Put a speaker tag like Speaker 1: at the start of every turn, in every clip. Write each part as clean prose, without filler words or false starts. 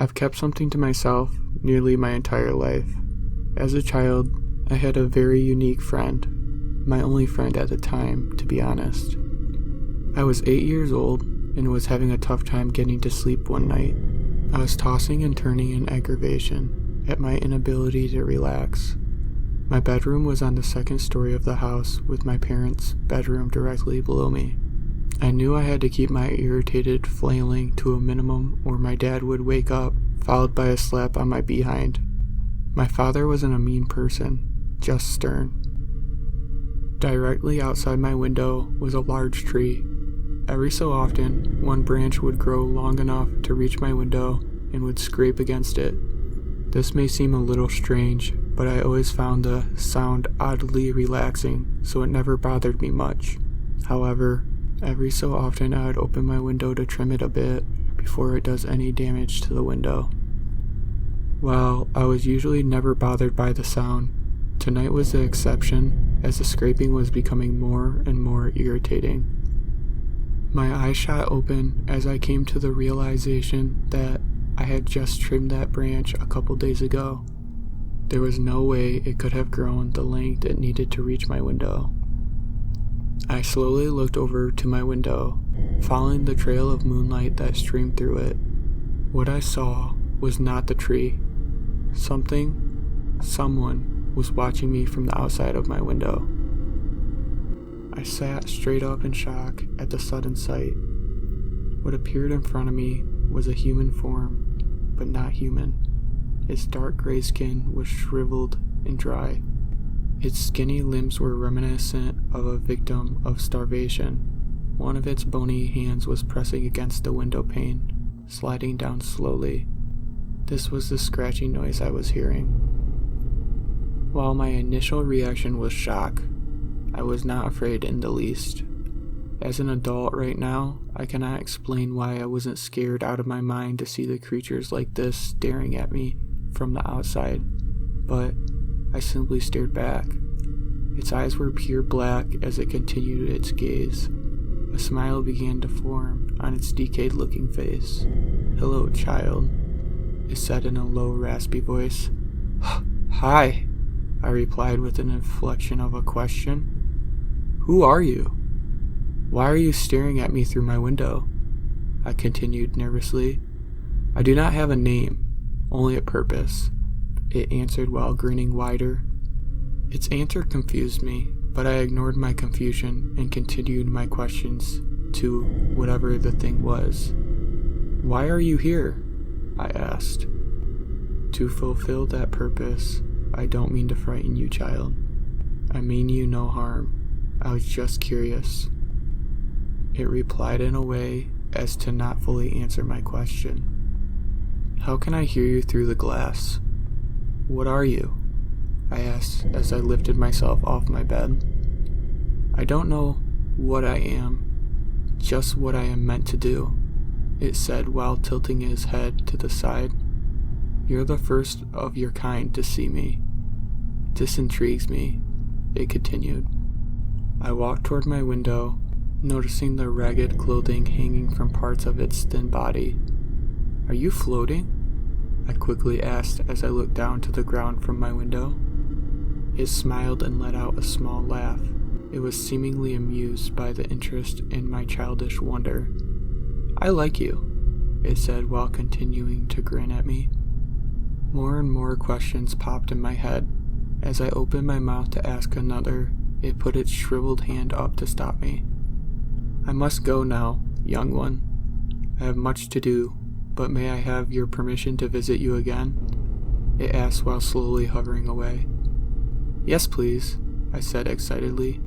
Speaker 1: I've kept something to myself nearly my entire life. As a child, I had a very unique friend, my only friend at the time, to be honest. I was 8 years old and was having a tough time getting to sleep one night. I was tossing and turning in aggravation at my inability to relax. My bedroom was on the second story of the house, with my parents' bedroom directly below me. I knew I had to keep my irritated flailing to a minimum or my dad would wake up, followed by a slap on my behind. My father wasn't a mean person, just stern. Directly outside my window was a large tree. Every so often, one branch would grow long enough to reach my window and would scrape against it. This may seem a little strange, but I always found the sound oddly relaxing, so it never bothered me much. However, every so often I would open my window to trim it a bit before it does any damage to the window. While I was usually never bothered by the sound, tonight was the exception, as the scraping was becoming more and more irritating. My eyes shot open as I came to the realization that I had just trimmed that branch a couple days ago. There was no way it could have grown the length it needed to reach my window. I slowly looked over to my window, following the trail of moonlight that streamed through it. What I saw was not the tree. Someone was watching me from the outside of my window. I sat straight up in shock at the sudden sight. What appeared in front of me was a human form, but not human. Its dark gray skin was shriveled and dry. Its skinny limbs were reminiscent of a victim of starvation. One of its bony hands was pressing against the window pane, sliding down slowly. This was the scratching noise I was hearing. While my initial reaction was shock, I was not afraid in the least. As an adult right now, I cannot explain why I wasn't scared out of my mind to see the creatures like this staring at me from the outside, but I simply stared back. Its eyes were pure black as it continued its gaze. A smile began to form on its decayed-looking face. "Hello, child," it said in a low, raspy voice. "Hi," I replied with an inflection of a question. "Who are you? Why are you staring at me through my window?" I continued nervously. "I do not have a name, only a purpose," it answered while grinning wider. Its answer confused me, but I ignored my confusion and continued my questions to whatever the thing was. "Why are you here?" I asked. "To fulfill that purpose. I don't mean to frighten you, child. I mean you no harm. I was just curious." It replied in a way as to not fully answer my question. "How can I hear you through the glass? What are you?" I asked as I lifted myself off my bed. "I don't know what I am, just what I am meant to do," it said while tilting his head to the side. "You're the first of your kind to see me. This intrigues me," it continued. I walked toward my window, noticing the ragged clothing hanging from parts of its thin body. "Are you floating?" I quickly asked as I looked down to the ground from my window. It smiled and let out a small laugh. It was seemingly amused by the interest in my childish wonder. "I like you," it said while continuing to grin at me. More and more questions popped in my head. As I opened my mouth to ask another, it put its shriveled hand up to stop me. "I must go now, young one. I have much to do, but may I have your permission to visit you again?" it asked while slowly hovering away. "Yes, please," I said excitedly.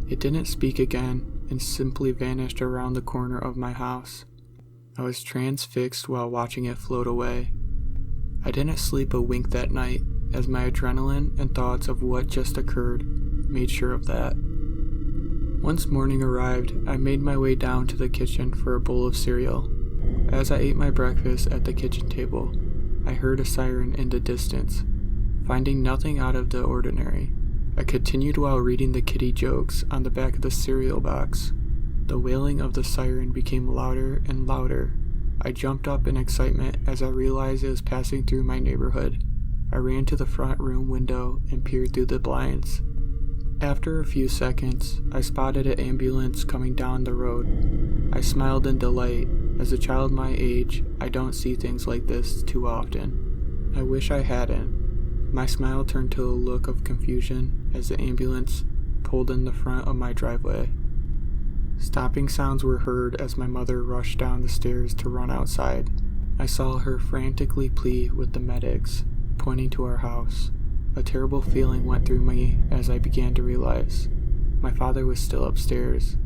Speaker 1: It didn't speak again and simply vanished around the corner of my house. I was transfixed while watching it float away. I didn't sleep a wink that night, as my adrenaline and thoughts of what just occurred made sure of that. Once morning arrived, I made my way down to the kitchen for a bowl of cereal. As I ate my breakfast at the kitchen table, I heard a siren in the distance. Finding nothing out of the ordinary, I continued while reading the kitty jokes on the back of the cereal box. The wailing of the siren became louder and louder. I jumped up in excitement as I realized it was passing through my neighborhood. I ran to the front room window and peered through the blinds. After a few seconds, I spotted an ambulance coming down the road. I smiled in delight. As a child my age, I don't see things like this too often. I wish I hadn't. My smile turned to a look of confusion as the ambulance pulled in the front of my driveway. Stopping sounds were heard as my mother rushed down the stairs to run outside. I saw her frantically plead with the medics, pointing to our house. A terrible feeling went through me as I began to realize my father was still upstairs.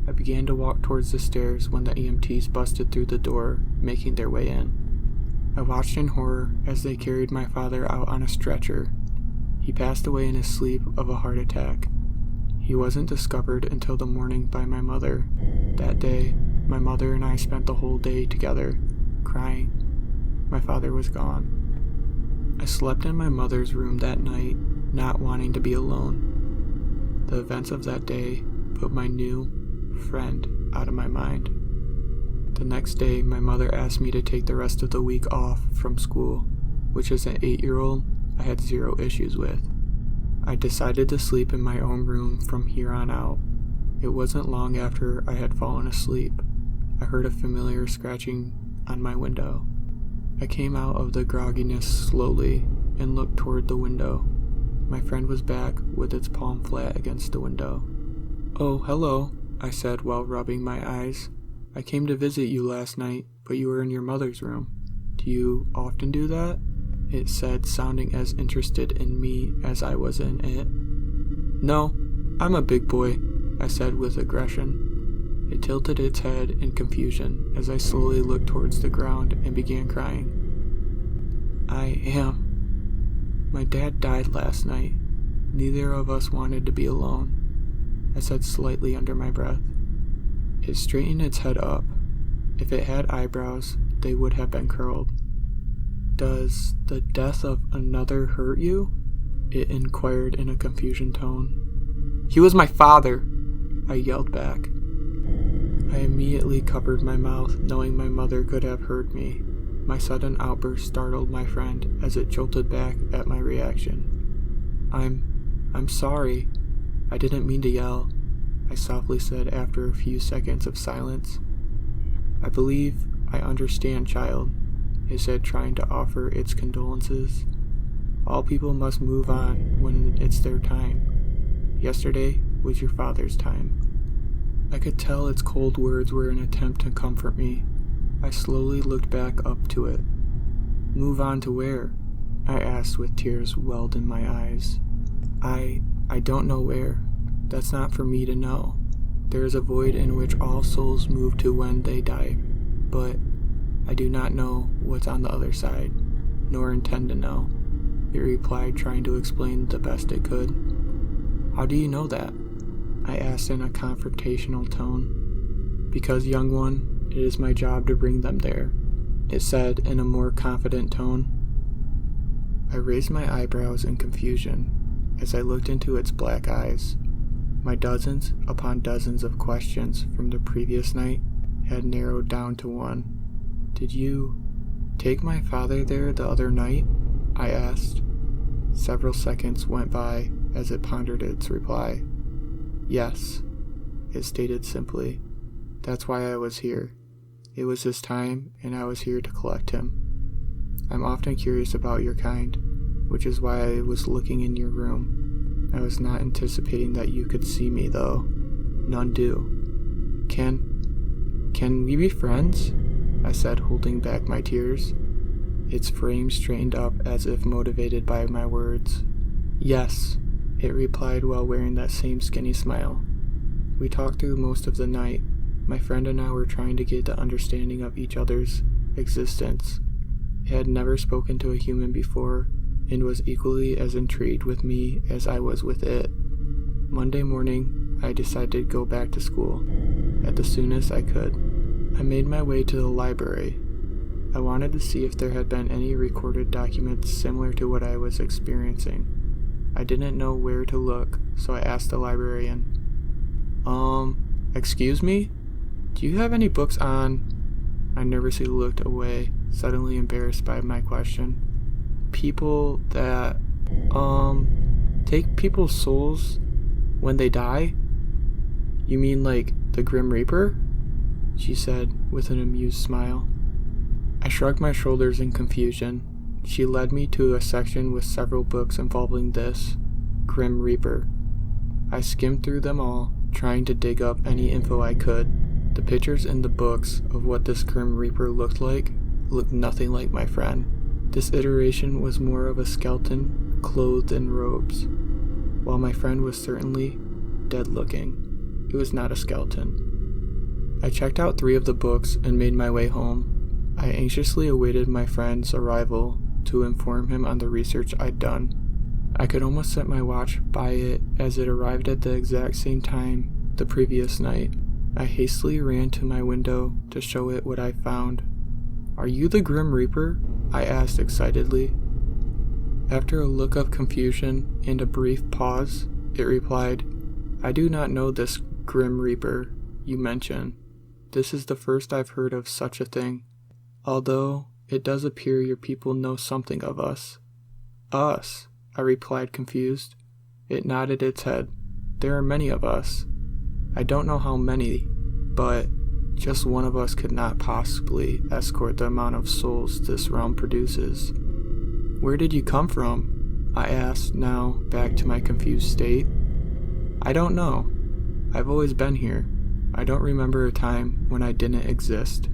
Speaker 1: I began to walk towards the stairs when the EMTs busted through the door, making their way in. I watched in horror as they carried my father out on a stretcher. He passed away in his sleep of a heart attack. He wasn't discovered until the morning by my mother. That day, my mother and I spent the whole day together, crying. My father was gone. I slept in my mother's room that night, not wanting to be alone. The events of that day put my new friend out of my mind. The next day, my mother asked me to take the rest of the week off from school, which as an 8-year-old, I had zero issues with. I decided to sleep in my own room from here on out. It wasn't long after I had fallen asleep. I heard a familiar scratching on my window. I came out of the grogginess slowly and looked toward the window. My friend was back with its palm flat against the window. "Oh, hello," I said while rubbing my eyes. "I came to visit you last night, but you were in your mother's room. Do you often do that?" It said, sounding as interested in me as I was in it. "No, I'm a big boy," I said with aggression. It tilted its head in confusion as I slowly looked towards the ground and began crying. "I am. My dad died last night. Neither of us wanted to be alone," I said slightly under my breath. It straightened its head up. If it had eyebrows, they would have been curled. "Does the death of another hurt you?" it inquired in a confusion tone. "He was my father," I yelled back. I immediately covered my mouth, knowing my mother could have heard me. My sudden outburst startled my friend as it jolted back at my reaction. I'm sorry. I didn't mean to yell," I softly said after a few seconds of silence. "I believe I understand, child," it said, trying to offer its condolences. "All people must move on when it's their time. Yesterday was your father's time." I could tell its cold words were an attempt to comfort me. I slowly looked back up to it. "Move on to where?" I asked with tears welled in my eyes. I don't know where. That's not for me to know. There is a void in which all souls move to when they die, but I do not know what's on the other side, nor intend to know," it replied, trying to explain the best it could. "How do you know that?" I asked in a confrontational tone. "Because, young one, it is my job to bring them there," it said in a more confident tone. I raised my eyebrows in confusion as I looked into its black eyes. My dozens upon dozens of questions from the previous night had narrowed down to one. "Did you take my father there the other night?" I asked. Several seconds went by as it pondered its reply. "Yes," it stated simply. "That's why I was here. It was his time, and I was here to collect him. I'm often curious about your kind, which is why I was looking in your room. I was not anticipating that you could see me, though. None do. Can we be friends?" I said, holding back my tears. Its frame straightened up as if motivated by my words. "Yes," it replied while wearing that same skinny smile. We talked through most of the night. My friend and I were trying to get the understanding of each other's existence. It had never spoken to a human before, and was equally as intrigued with me as I was with it. Monday morning, I decided to go back to school, at the soonest I could. I made my way to the library. I wanted to see if there had been any recorded documents similar to what I was experiencing. I didn't know where to look, so I asked the librarian, Excuse me? Do you have any books on I nervously looked away, suddenly embarrassed by my question. People that, take people's souls when they die? You mean like the Grim Reaper? She said with an amused smile. I shrugged my shoulders in confusion. She led me to a section with several books involving this Grim Reaper. I skimmed through them all, trying to dig up any info I could. The pictures in the books of what this Grim Reaper looked nothing like my friend. This iteration was more of a skeleton clothed in robes, while my friend was certainly dead-looking. It was not a skeleton. I checked out 3 of the books and made my way home. I anxiously awaited my friend's arrival to inform him on the research I'd done. I could almost set my watch by it as it arrived at the exact same time the previous night. I hastily ran to my window to show it what I found. "Are you the Grim Reaper?" I asked excitedly. After a look of confusion and a brief pause, it replied, "I do not know this Grim Reaper you mention. This is the first I've heard of such a thing, although it does appear your people know something of us." "Us?" I replied, confused. It nodded its head. "There are many of us. I don't know how many, but just one of us could not possibly escort the amount of souls this realm produces." "Where did you come from?" I asked, now back to my confused state. "I don't know. I've always been here. I don't remember a time when I didn't exist,"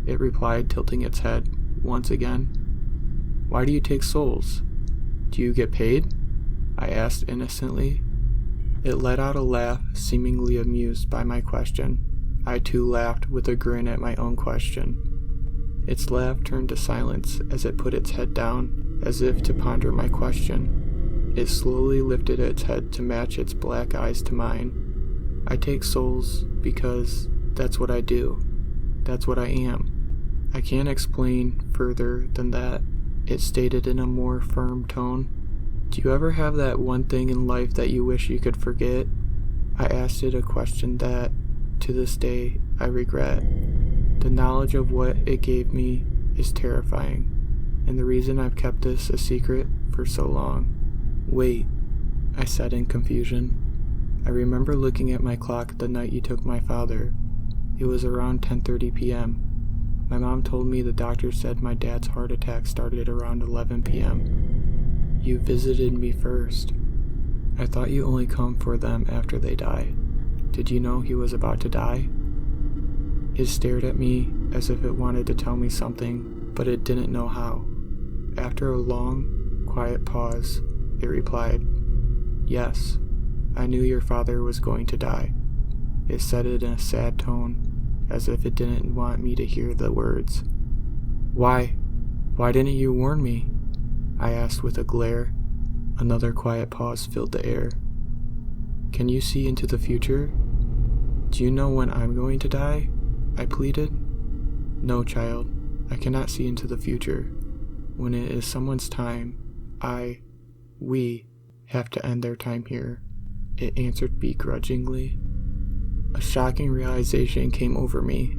Speaker 1: it replied, tilting its head once again. "Why do you take souls? Do you get paid?" I asked innocently. It let out a laugh, seemingly amused by my question. I too laughed with a grin at my own question. Its laugh turned to silence as it put its head down, as if to ponder my question. It slowly lifted its head to match its black eyes to mine. "I take souls because that's what I do. That's what I am. I can't explain further than that," it stated in a more firm tone. "Do you ever have that one thing in life that you wish you could forget?" I asked it a question that, to this day, I regret. The knowledge of what it gave me is terrifying, and the reason I've kept this a secret for so long. "Wait," I said in confusion. "I remember looking at my clock the night you took my father. It was around 10:30 p.m. My mom told me the doctor said my dad's heart attack started around 11 p.m. You visited me first. I thought you only come for them after they die. Did you know he was about to die?" It stared at me as if it wanted to tell me something, but it didn't know how. After a long, quiet pause, it replied, "Yes, I knew your father was going to die." It said it in a sad tone, as if it didn't want me to hear the words. Why didn't you warn me?" I asked with a glare. Another quiet pause filled the air. "Can you see into the future? Do you know when I'm going to die?" I pleaded. "No, child, I cannot see into the future. When it is someone's time, we have to end their time here," it answered begrudgingly. A shocking realization came over me.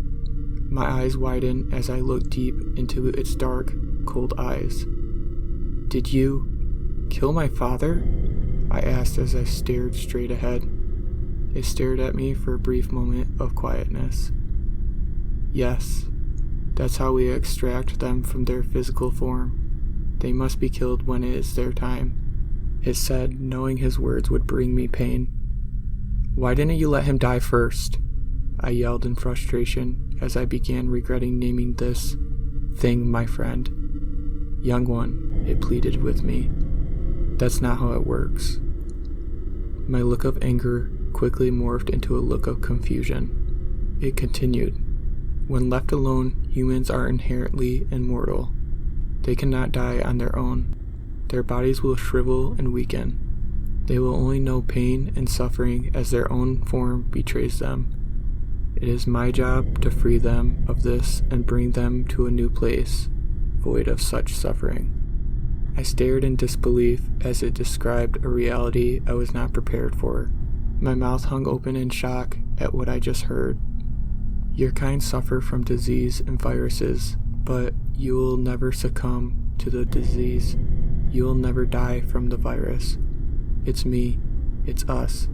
Speaker 1: My eyes widened as I looked deep into its dark, cold eyes. "Did you kill my father?" I asked as I stared straight ahead. It stared at me for a brief moment of quietness. "Yes, that's how we extract them from their physical form. They must be killed when it is their time," it said, knowing his words would bring me pain. "Why didn't you let him die first?" I yelled in frustration as I began regretting naming this thing my friend. "Young one," it pleaded with me. "That's not how it works." My look of anger quickly morphed into a look of confusion. It continued, "When left alone, humans are inherently immortal. They cannot die on their own. Their bodies will shrivel and weaken. They will only know pain and suffering as their own form betrays them. It is my job to free them of this and bring them to a new place, void of such suffering." I stared in disbelief as it described a reality I was not prepared for. My mouth hung open in shock at what I just heard. Your kind suffer from disease and viruses, but you will never succumb to the disease. You will never die from the virus. It's me, it's us,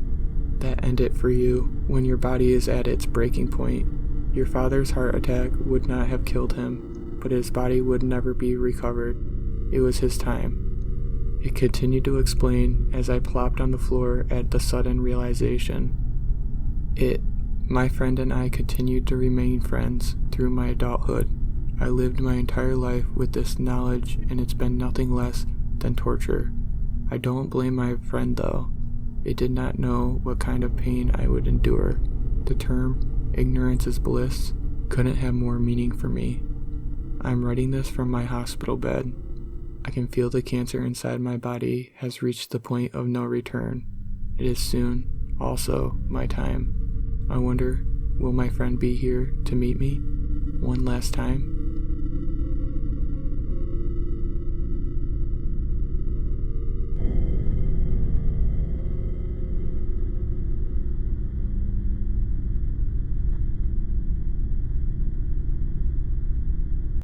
Speaker 1: that end it for you when your body is at its breaking point. Your father's heart attack would not have killed him, but his body would never be recovered. It was his time. It continued to explain as I plopped on the floor at the sudden realization. My friend and I continued to remain friends through my adulthood. I lived my entire life with this knowledge, and it's been nothing less than torture. I don't blame my friend though. It did not know what kind of pain I would endure. The term, ignorance is bliss, couldn't have more meaning for me. I'm writing this from my hospital bed. I can feel the cancer inside my body has reached the point of no return. It is soon, also, my time. I wonder, will my friend be here to meet me one last time?